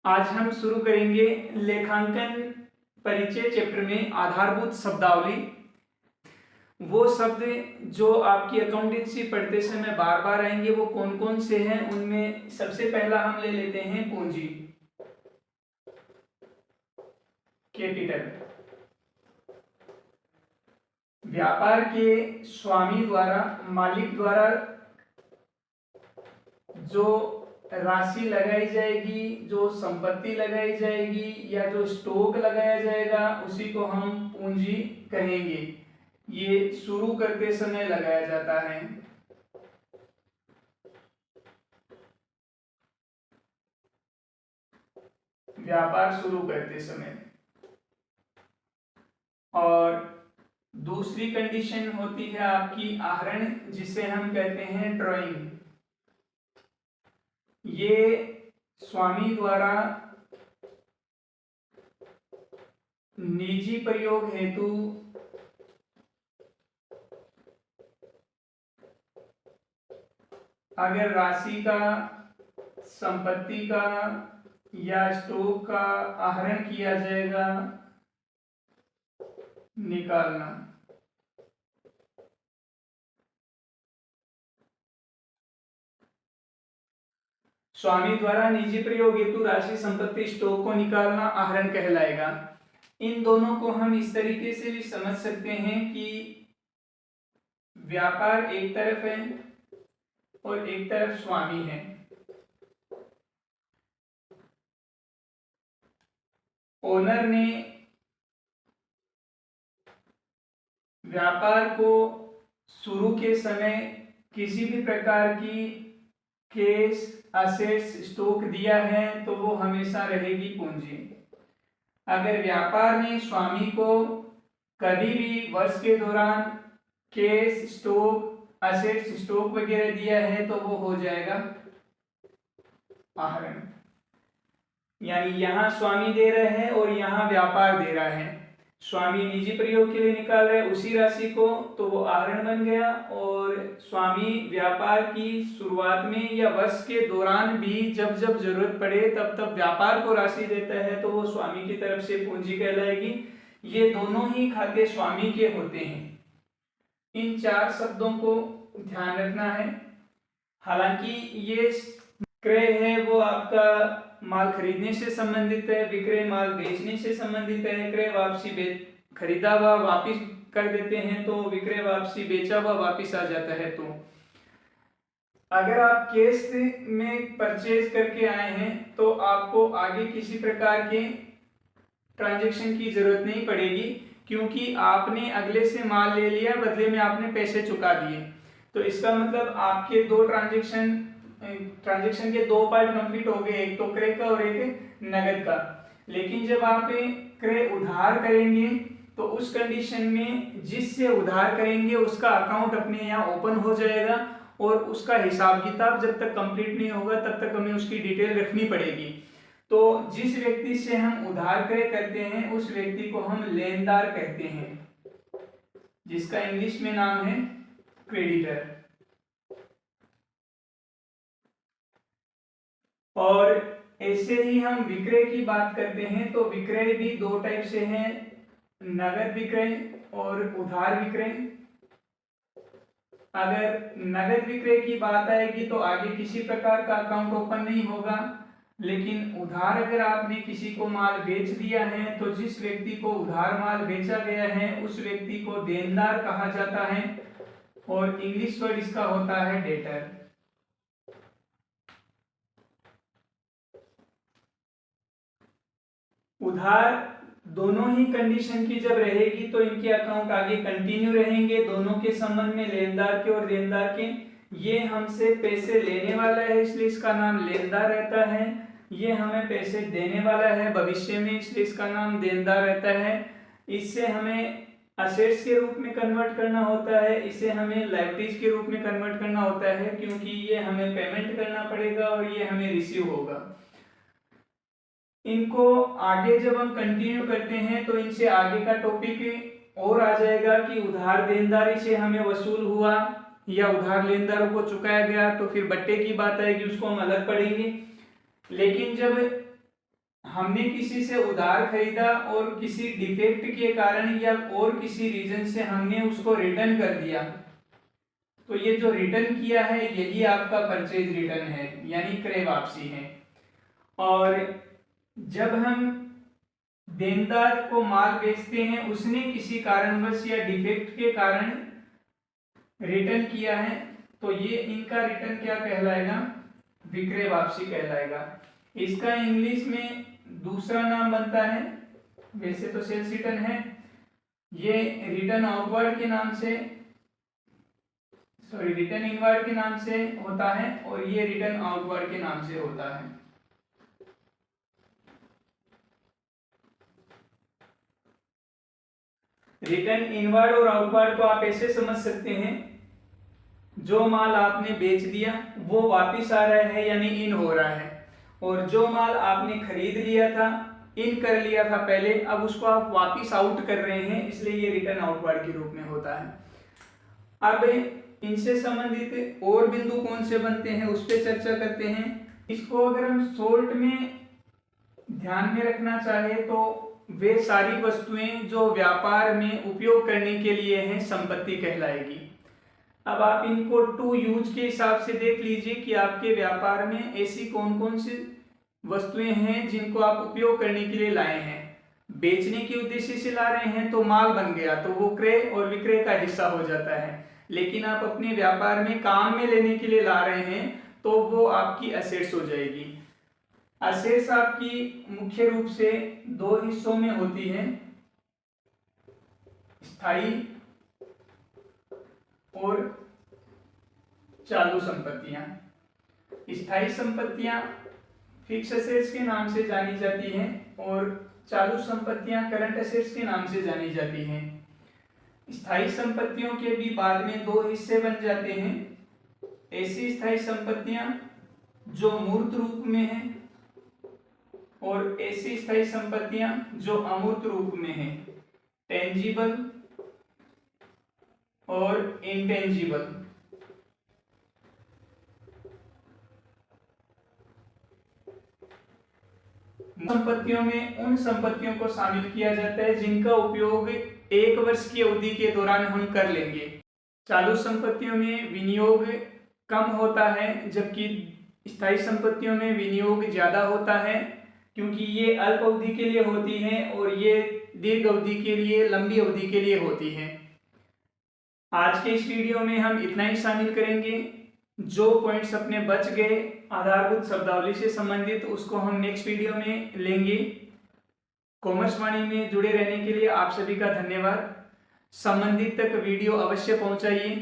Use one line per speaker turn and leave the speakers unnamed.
आज हम शुरू करेंगे लेखांकन परिचय चैप्टर में आधारभूत शब्दावली। वो शब्द जो आपकी अकाउंटेंसी पढ़ते समय बार बार आएंगे वो कौन कौन से हैं, उनमें सबसे पहला हम ले लेते हैं पूंजी, कैपिटल। व्यापार के स्वामी द्वारा, मालिक द्वारा जो राशि लगाई जाएगी, जो संपत्ति लगाई जाएगी या जो स्टॉक लगाया जाएगा उसी को हम पूंजी कहेंगे। ये शुरू करते समय लगाया जाता है। व्यापार शुरू करते समय। और दूसरी कंडीशन होती है आपकी आहरण, जिसे हम कहते हैं ड्राइंग। ये स्वामी द्वारा निजी प्रयोग हेतु अगर राशि का, संपत्ति का या स्टॉक का आहरण किया जाएगा, निकालना। स्वामी द्वारा निजी प्रयोग हेतु राशि, संपत्ति, स्टॉक को निकालना आहरण कहलाएगा। इन दोनों को हम इस तरीके से भी समझ सकते हैं कि व्यापार एक तरफ है और एक तरफ स्वामी है। ओनर ने व्यापार को शुरू के समय किसी भी प्रकार की कैश, असेट्स, स्टॉक दिया है तो वो हमेशा रहेगी पूंजी। अगर व्यापार ने स्वामी को कभी भी वर्ष के दौरान कैश, स्टॉक, असेट्स, स्टॉक वगैरह दिया है तो वो हो जाएगा आहरण। यानी यहां स्वामी दे रहे हैं और यहां व्यापार दे रहा है। स्वामी निजी प्रयोग के लिए निकाल रहे उसी राशि को तो वो आहरण बन गया, और स्वामी व्यापार की शुरुआत में या वर्ष के दौरान भी जब जब जरूरत पड़े तब तब व्यापार को राशि देता है तो वो स्वामी की तरफ से पूंजी कहलाएगी। ये दोनों ही खाते स्वामी के होते हैं। इन चार शब्दों को ध्यान रखना है। हालांकि ये क्रय है वो आपका माल खरीदने से संबंधित है, विक्रय माल बेचने से संबंधित है। क्रय वापसी, खरीदा हुआ वापिस कर देते हैं तो विक्रय वापसी, बेचा हुआ वापिस आ जाता है। तो अगर आप कैश में परचेज करके आए हैं तो आपको आगे किसी प्रकार के ट्रांजैक्शन की जरूरत नहीं पड़ेगी, क्योंकि आपने अगले से माल ले लिया, बदले में आपने पैसे चुका दिए। तो इसका मतलब आपके दो ट्रांजैक्शन के दो पार्ट कंप्लीट हो गए, एक तो क्रय का और एक नगद का। लेकिन जब आप क्रय उधार करेंगे तो उस कंडीशन में जिससे उधार करेंगे उसका अकाउंट अपने यहाँ ओपन हो जाएगा, और उसका हिसाब किताब जब तक कंप्लीट नहीं होगा तब तक हमें उसकी डिटेल रखनी पड़ेगी। तो जिस व्यक्ति से हम उधार क्रय करते हैं उस व्यक्ति को हम लेनदार कहते हैं, जिसका इंग्लिश में नाम है क्रेडिटर। और ऐसे ही हम विक्रय की बात करते हैं तो विक्रय भी दो टाइप से हैं, नगद विक्रय और उधार विक्रय। अगर नगद विक्रय की बात आएगी तो आगे किसी प्रकार का अकाउंट ओपन नहीं होगा, लेकिन उधार अगर आपने किसी को माल बेच दिया है तो जिस व्यक्ति को उधार माल बेचा गया है उस व्यक्ति को देनदार कहा जाता है, और इंग्लिश वर्ड इसका होता है डेटर। उधार दोनों ही कंडीशन की जब रहेगी तो इनके अकाउंट आगे कंटिन्यू रहेंगे, दोनों के संबंध में, लेनदार के और देनदार के। ये हमसे पैसे लेने वाला है इसलिए इसका नाम लेनदार रहता है, ये हमें पैसे देने वाला है भविष्य में इसलिए इसका नाम देनदार रहता है। इससे हमें असेट्स के रूप में कन्वर्ट करना होता है, इसे हमें लायबिलिटीज के रूप में कन्वर्ट करना होता है, क्योंकि ये हमें पेमेंट करना पड़ेगा और ये हमें रिसीव होगा। इनको आगे जब हम कंटिन्यू करते हैं तो इनसे आगे का टॉपिक और आ जाएगा कि उधार देनदारी से हमें वसूल हुआ या उधार लेनदारों को चुकाया गया, तो फिर बट्टे की बात आएगी, उसको हम अलग पढ़ेंगे। लेकिन जब हमने किसी से उधार खरीदा और किसी डिफेक्ट के कारण या और किसी रीजन से हमने उसको रिटर्न कर दिया, तो ये जो रिटर्न किया है यही आपका परचेज रिटर्न है, यानी क्रय वापसी है। और जब हम देनदार को माल बेचते हैं, उसने किसी कारणवश या डिफेक्ट के कारण रिटर्न किया है, तो ये इनका रिटर्न क्या कहलाएगा? विक्रय वापसी कहलाएगा। इसका इंग्लिश में दूसरा नाम बनता है, वैसे तो सेल्स रिटर्न है, ये रिटर्न आउटवर्ड के नाम से, सॉरी रिटर्न इनवर्ड के नाम से होता है, और ये रिटर्न आउटवर्ड के नाम से होता है। रिटर्न इनवर्ड और आउटवर्ड को आप ऐसे समझ सकते हैं, जो माल आपने बेच दिया वो वापिस आ रहा है यानी इन हो रहा है, और जो माल आपने खरीद लिया था, इन कर लिया था पहले, अब उसको आप वापिस आउट कर रहे हैं, इसलिए ये रिटर्न आउटवर्ड के रूप में होता है। अब इनसे संबंधित और बिंदु कौन से बनते हैं उस पर चर्चा करते हैं। इसको अगर हम शॉर्ट में ध्यान में रखना चाहे तो वे सारी वस्तुएं जो व्यापार में उपयोग करने के लिए हैं संपत्ति कहलाएगी। अब आप इनको टू यूज के हिसाब से देख लीजिए कि आपके व्यापार में ऐसी कौन कौन सी वस्तुएं हैं जिनको आप उपयोग करने के लिए लाए हैं। बेचने के उद्देश्य से ला रहे हैं तो माल बन गया, तो वो क्रय और विक्रय का हिस्सा हो जाता है। लेकिन आप अपने व्यापार में काम में लेने के लिए ला रहे हैं तो वो आपकी असेट्स हो जाएगी। असेट्स आपकी मुख्य रूप से दो हिस्सों में होती है, स्थायी और चालू संपत्तियां। स्थायी संपत्तियां फिक्स एसेट्स के नाम से जानी जाती हैं और चालू संपत्तियां करंट एसेट्स के नाम से जानी जाती हैं। स्थायी संपत्तियों के भी बाद में दो हिस्से बन जाते हैं, ऐसी स्थायी संपत्तियां जो मूर्त रूप में हैं और ऐसी स्थायी संपत्तियां जो अमूर्त रूप में हैं, टेंजिबल और इंटेंजिबल। संपत्तियों में उन संपत्तियों को शामिल किया जाता है जिनका उपयोग 1 वर्ष की अवधि के दौरान हम कर लेंगे। चालू संपत्तियों में विनियोग कम होता है, जबकि स्थायी संपत्तियों में विनियोग ज्यादा होता है, क्योंकि ये अल्प अवधि के लिए होती हैं और ये दीर्घ अवधि के लिए, लंबी अवधि के लिए होती हैं। आज के इस वीडियो में हम इतना ही शामिल करेंगे। जो पॉइंट्स अपने बच गए आधारभूत शब्दावली से संबंधित, उसको हम नेक्स्ट वीडियो में लेंगे। कॉमर्स वाणी में जुड़े रहने के लिए आप सभी का धन्यवाद। संबंधित तक वीडियो अवश्य पहुंचाइए।